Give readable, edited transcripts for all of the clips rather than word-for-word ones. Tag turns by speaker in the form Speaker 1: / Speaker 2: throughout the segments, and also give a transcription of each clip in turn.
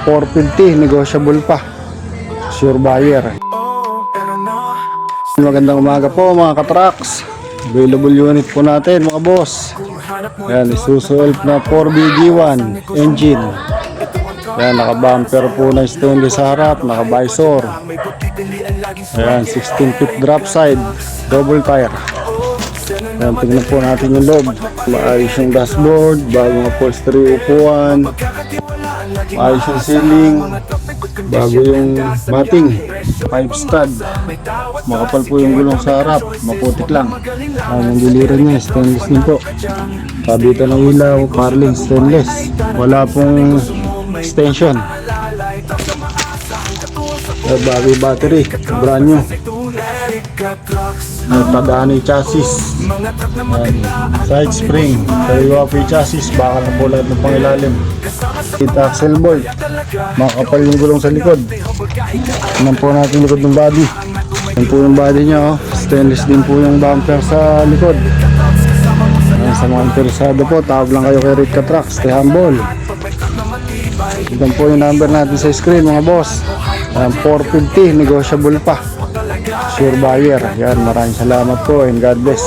Speaker 1: 450, negotiable pa. Sure buyer. Magandang umaga po mga katraks. Available unit po natin mga boss. Yan, Isuzu Elf na 4BG1 engine. Yan, naka-bumper po na stainless sa harap, naka-visor. Ayan, 16 feet drop side, double tire. Ayan, tingnan po natin yung loob. Maayos yung dashboard, bagong upholstery upuan, maayos yung ceiling, bago yung matting, 5 stud. Makapal po yung gulong sa harap, maputik lang. Ang giliran niya, stainless din po. Kabitan ng ilaw, carling stainless. Wala pong extension. Bago yung battery, brand new. Nagtagaan yung chassis. Side spring, kaliwa po yung chassis, baka na po lahat ng pangilalim. Axle bolt, makapal yung gulong sa likod. Tignan po natin likod ng body. Yan po yung body nya, oh. Stainless din po yung bumper sa likod. Ayan, sa mga interesado po, tawag lang kayo kay Ritka Trucks, stay humble. Tignan po yung number natin sa screen mga boss. 450, negotiable pa. Sure buyer. Yan, maraming salamat po and God bless.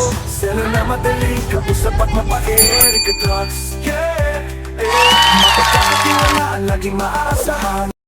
Speaker 1: Laging maasahan.